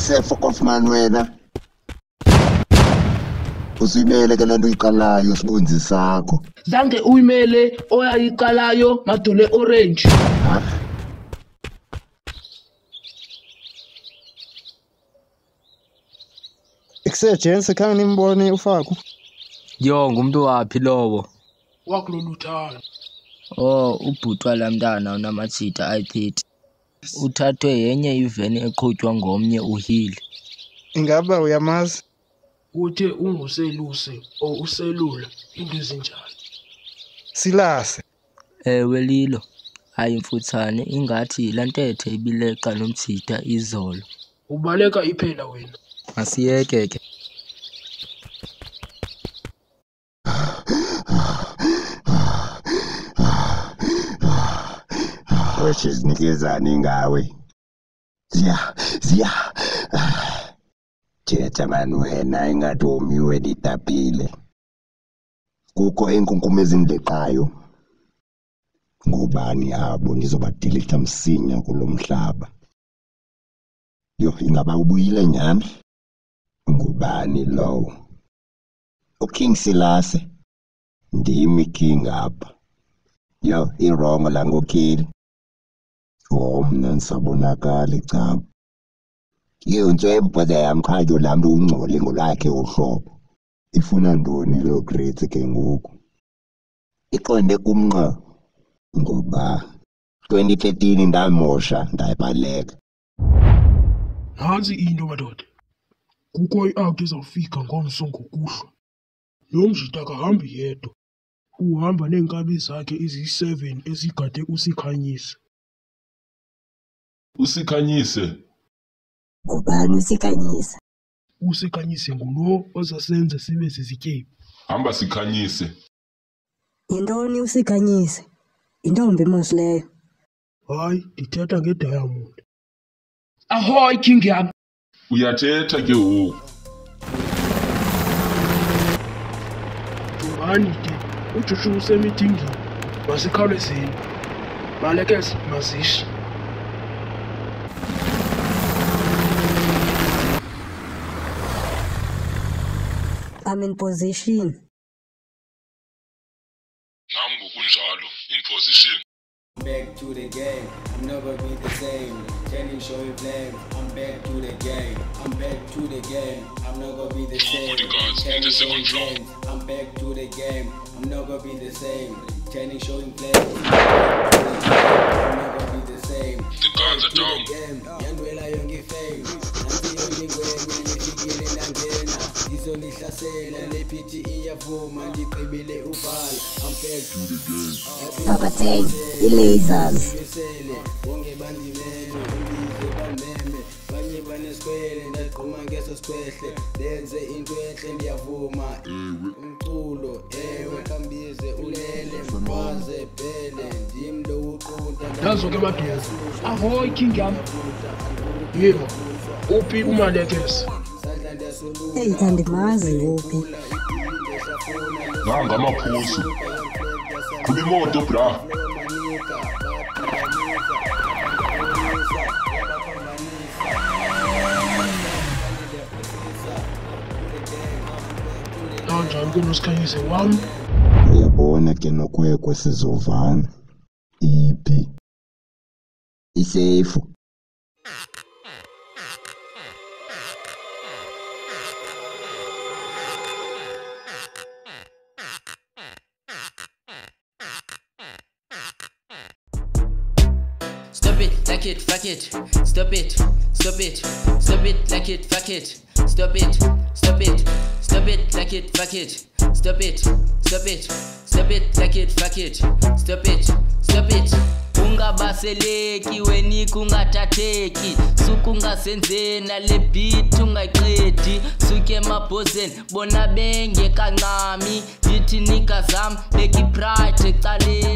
Sefo Kaufman wena. Usibele ke lento uyiqalayo sibunzi sakho. Zange uyimele oyayiqalayo Madole Orange. Jense khange nimbone uFaku. Yo ngumuntu waphi lowo? Wakuloluthana. Oh ubhutwa lamntana unamathita ayi30. Uthathwe yenye iveni eqhutywa ngomnye uhili. Ingaba uyamazi? Uthe unguseluse o uselula into ezinjalo. Silase. Ewe lilo. Ayimfuthane ingathi ilantethe ibileqa nomthita izolo. Ubaleka iphela wena. Asiyeke ke. Weshe zinikezani ngawe? Ziya. Thetha mani wena ingathi umiwe litapile. Kukho inkunkuma ezindeqayo. Ngubani abo ngizobadeleta msinya kulomhlaba. Yo ingaba ubuyile nyani? Ngubani lo? uKing Silase. Ndimi king apha. Yo irongo la ngokhili. Mina nisabonakala cha. Yonke impela yamkhayo lamntu ungcole ngolakhe uhlobo. Ifuna ndoni lo great ke ngoku? Iqonde kumnqa ngoba 2013 ndamosha ndayibaleka. Nansi into madoda. Kukho iAudi ezawufika ngomso ngokuhlwa. Lo mjita akahambi yedwa. Uhamba nenkabi zakhe eziyi7 ezigade usikhanyise. Usikhanyise. Ngubani usikhanyise? Usikhanyise ngulo ozasenza sibe sisityebi. Hamba sikhanyise. Yintoni usikhanyise? Intombi mosileyo. Hayi, ndithetha ngeDiamond. Ahoy king yami. Uyathetha ke ngoku. Jongani ke, uJoshua usemithingini. Masikhawulezeni. Balekeze mazishi. I'm in position. Nami kunjalo in position. Back to the game, I'm never be the same. Channing show you blame. I'm back to the game. I'm back to the game. I'm not gonna be the same. Bodyguards in the second floor. I'm back to the game. I'm not gonna be the same. Channing showing blame. I'm not gonna be the same. The guards are down. Yandwela yonke fame. Nanti ngwenya nifikile nangena. Izolihlasela lePT iyavuma ndiqibile ubhala. I'm back to the game. Papa Tang, lasers. Wonke bandimele ubize bandeme. Banye baneskwele ndaqhuma ngeso sikhwehle. Lenze into enhle ndiyavuma. Umculo ewe kambize ulele mfaze phele ndimlo uqunta. Yazo ke madoda. Ahoy king yami. Yebo. Uphi umalekese? Hey, andimazi uphi. Nanga amaphuzu. Kuba imoto bra. Kanjani kunosikhanyise wami? Uyabona ke nokwekwe sizovana. Iphi? Isefu. Stop it, like it, fuck it. Stop it, stop it, stop it, like it, fuck it. Stop it, stop it, stop it, like it, fuck it. Stop it, stop it, stop it, like it, fuck it. Stop it, stop it. Ungabaseleki wenika ungathatheki suku ungasenzena le beat ungayiqedi suke emabhozeni bona benge kancami yithi nika zami beki pride ecaleni.